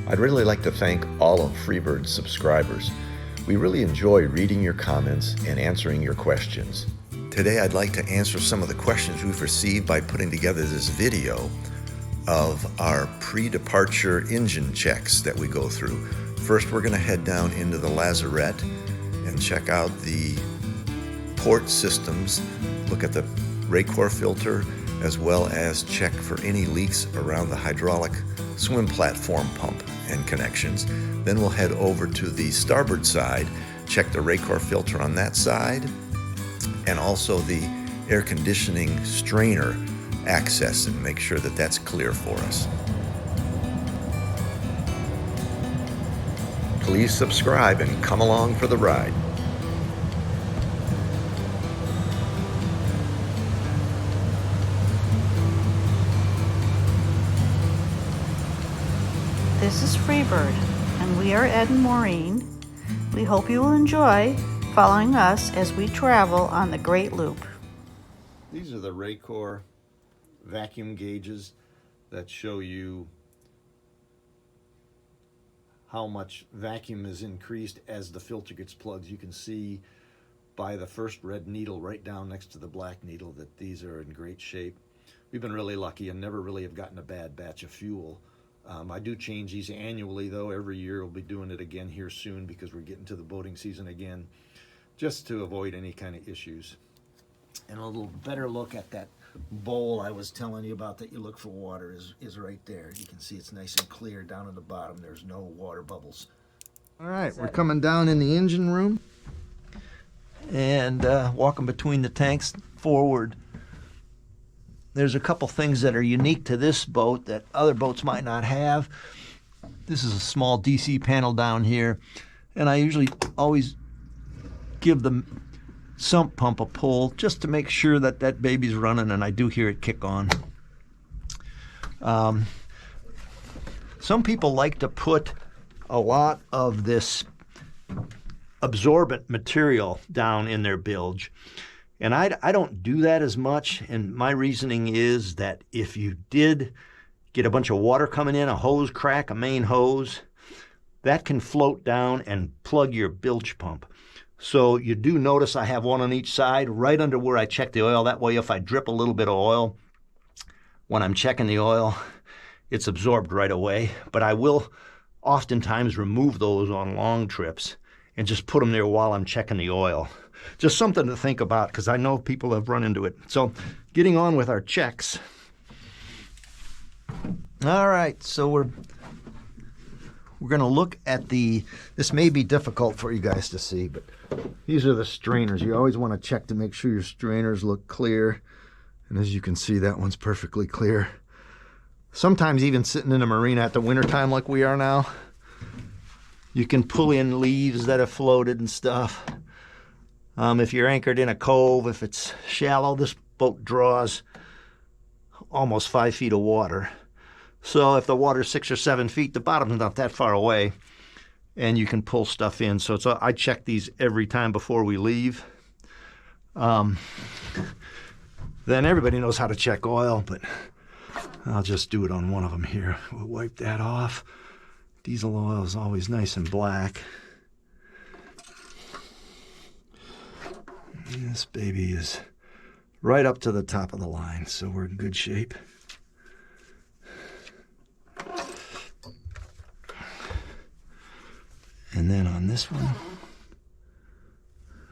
I'd really like to thank all of Freebird's subscribers. We really enjoy reading your comments and answering your questions. Today I'd like to answer some of the questions we've received by putting together this video of our pre-departure engine checks that we go through. First, we're going to head down into the lazarette and check out the port systems, look at the Raycor filter, as well as check for any leaks around the hydraulic swim platform pump and connections. Then we'll head over to the starboard side, check the Raycor filter on that side, and also the air conditioning strainer access, and make sure that that's clear for us. Please subscribe and come along for the ride. This is Freebird, and we are Ed and Maureen. We hope you will enjoy following us as we travel on the Great Loop. These are the Raycor vacuum gauges that show you how much vacuum is increased as the filter gets plugged. You can see by the first red needle right down next to the black needle that these are in great shape. We've been really lucky and never really have gotten a bad batch of fuel. I do change these annually though. Every year we'll be doing it again here soon because we're getting to the boating season again, just to avoid any kind of issues. And a little better look at that bowl I was telling you about that you look for water is right there. You can see it's nice and clear down at the bottom. There's no water bubbles. All right, we're coming down in the engine room and walking between the tanks forward. There's a couple things that are unique to this boat that other boats might not have. This is a small DC panel down here, and I usually always give the sump pump a pull just to make sure that that baby's running, and I do hear it kick on. Some people like to put a lot of this absorbent material down in their bilge, and I don't do that as much, and my reasoning is that if you did get a bunch of water coming in, a hose crack, a main hose, that can float down and plug your bilge pump. So you do notice I have one on each side right under where I check the oil. That way if I drip a little bit of oil when I'm checking the oil, it's absorbed right away. But I will oftentimes remove those on long trips and just put them there while I'm checking the oil. Just something to think about because I know people have run into it. So getting on with our checks. All right, so we're going to look at this may be difficult for you guys to see, but these are the strainers. You always want to check to make sure your strainers look clear. And as you can see, that one's perfectly clear. Sometimes even sitting in a marina at the wintertime like we are now, you can pull in leaves that have floated and stuff. If you're anchored in a cove, if it's shallow, this boat draws almost 5 feet of water. So if the water's 6 or 7 feet, the bottom's not that far away, and you can pull stuff in. So I check these every time before we leave. Then everybody knows how to check oil, but I'll just do it on one of them here. We'll wipe that off. Diesel oil is always nice and black. And this baby is right up to the top of the line, so we're in good shape. And then on this one,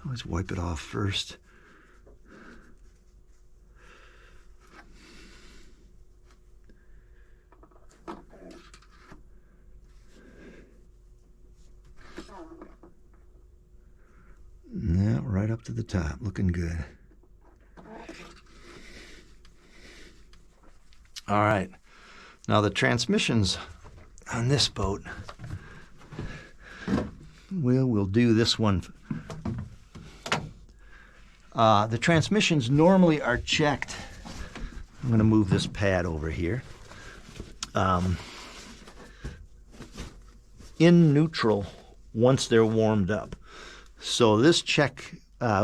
always wipe it off first. Yeah, right up to the top, looking good. All right, now the transmissions on this boat, we'll do this one. The transmissions normally are checked. I'm going to move this pad over here. In neutral once they're warmed up. So this check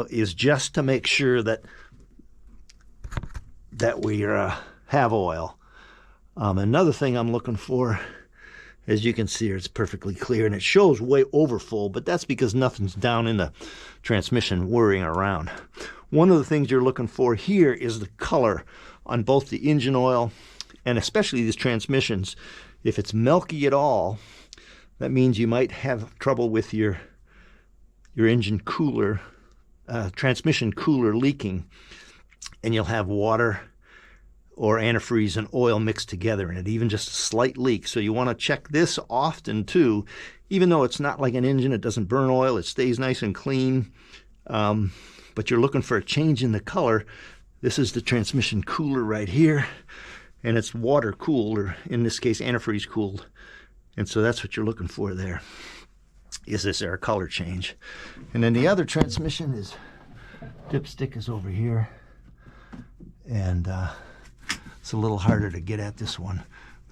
is just to make sure that we have oil. Another thing I'm looking for As you can see here, it's perfectly clear, and it shows way over full, but that's because nothing's down in the transmission worrying around. One of the things you're looking for here is the color on both the engine oil and especially these transmissions. If it's milky at all, that means you might have trouble with your engine cooler, transmission cooler leaking, and you'll have water or antifreeze and oil mixed together in it, even just a slight leak. So you want to check this often too. Even though it's not like an engine, it doesn't burn oil, it stays nice and clean. But you're looking for a change in the color. This is the transmission cooler right here, and it's water cooled, or in this case antifreeze cooled. And so that's what you're looking for there, is this air color change. And then the other transmission is, dipstick is over here, and it's a little harder to get at this one.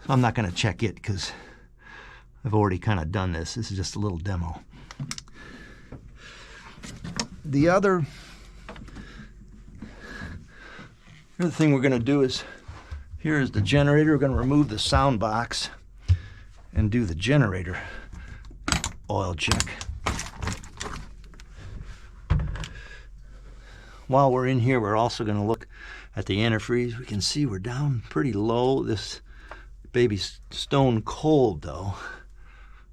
So I'm not going to check it because I've already kind of done this. This is just a little demo. The other thing we're going to do is, here is the generator. We're going to remove the sound box and do the generator oil check. While we're in here, we're also going to look at the antifreeze. We can see we're down pretty low. This baby's stone cold though,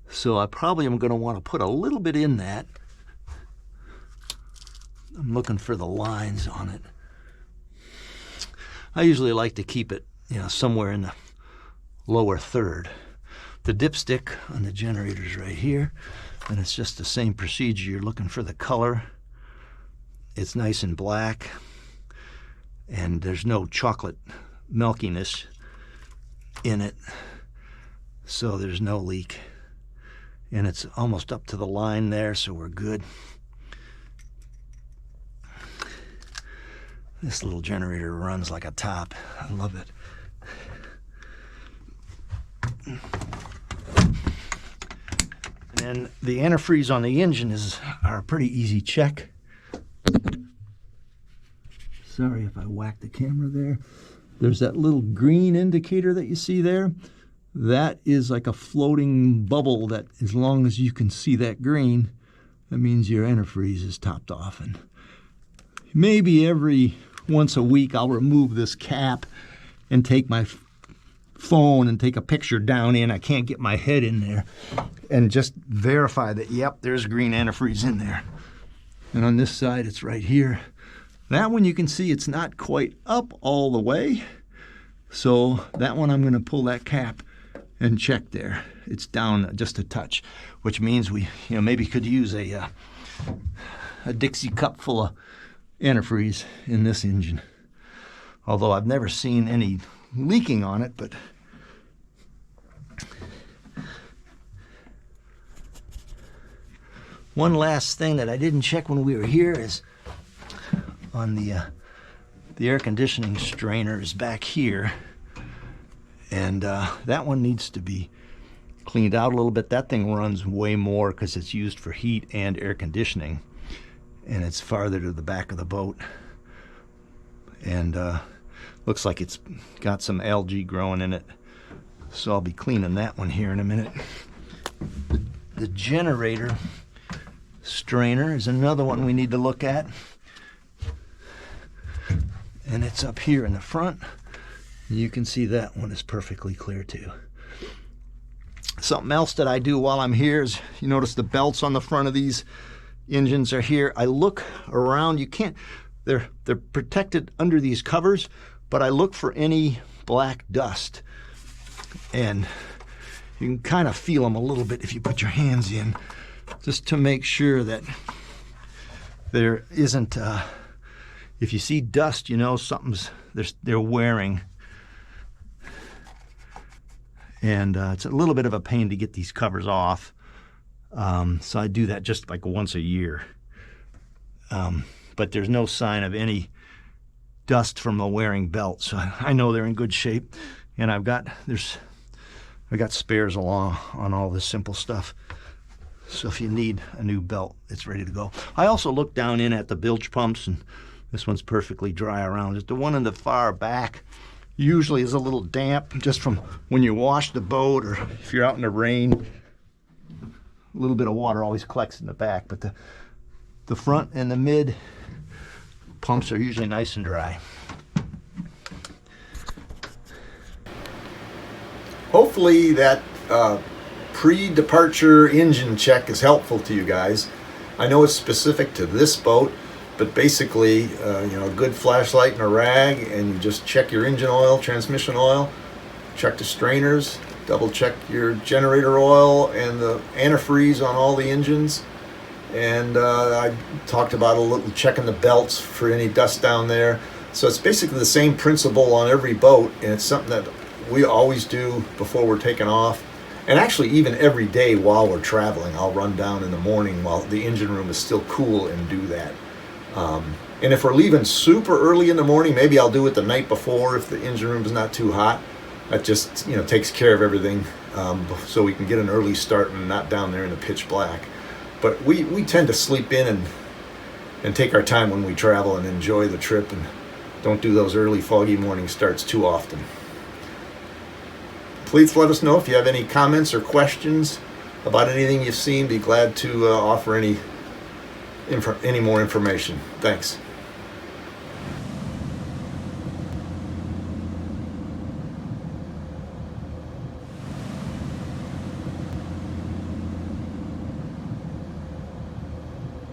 so I probably am going to want to put a little bit in that. I'm looking for the lines on it. I usually like to keep it, somewhere in the lower third. The dipstick on the generator's right here, and it's just the same procedure. You're looking for the color. It's nice and black, and there's no chocolate milkiness in it, so there's no leak. And it's almost up to the line there, so we're good. This little generator runs like a top. I love it. And the antifreeze on the engine are a pretty easy check. Sorry if I whacked the camera there. There's that little green indicator that you see there. That is like a floating bubble that, as long as you can see that green, that means your antifreeze is topped off. And maybe every once a week I'll remove this cap and take my phone and take a picture down in. I can't get my head in there, and just verify that, yep, there's green antifreeze in there. And on this side, it's right here. That one you can see it's not quite up all the way. So that one I'm going to pull that cap and check there. It's down just a touch, which means we maybe could use a Dixie cup full of antifreeze in this engine. Although I've never seen any leaking on it, but one last thing that I didn't check when we were here is on the air conditioning strainer is back here, and that one needs to be cleaned out a little bit. That thing runs way more because it's used for heat and air conditioning, and it's farther to the back of the boat, and looks like it's got some algae growing in it, so I'll be cleaning that one here in a minute. The generator strainer is another one we need to look at, and it's up here in the front. You can see that one is perfectly clear too. Something else that I do while I'm here is, you notice the belts on the front of these engines are here. I look around. You can't, they're protected under these covers, but I look for any black dust, and you can kind of feel them a little bit if you put your hands in, just to make sure that there isn't if you see dust, something's they're wearing. And it's a little bit of a pain to get these covers off, so I do that just like once a year. But there's no sign of any dust from the wearing belt, so I know they're in good shape. And I got spares along on all this simple stuff, so if you need a new belt, it's ready to go. I also look down in at the bilge pumps, and this one's perfectly dry around. Just the one in the far back usually is a little damp just from when you wash the boat, or if you're out in the rain. A little bit of water always collects in the back, but the front and the mid pumps are usually nice and dry. Hopefully that pre-departure engine check is helpful to you guys. I know it's specific to this boat, but basically, a good flashlight and a rag, and you just check your engine oil, transmission oil, check the strainers, double check your generator oil and the antifreeze on all the engines. And I talked about a little checking the belts for any dust down there. So it's basically the same principle on every boat, and it's something that we always do before we're taking off. And actually, even every day while we're traveling, I'll run down in the morning while the engine room is still cool and do that. And if we're leaving super early in the morning, maybe I'll do it the night before if the engine room is not too hot. That just takes care of everything, so we can get an early start and not down there in the pitch black. But we tend to sleep in and take our time when we travel and enjoy the trip, and don't do those early foggy morning starts too often. Please let us know if you have any comments or questions about anything you've seen. Be glad to offer any more information. Thanks.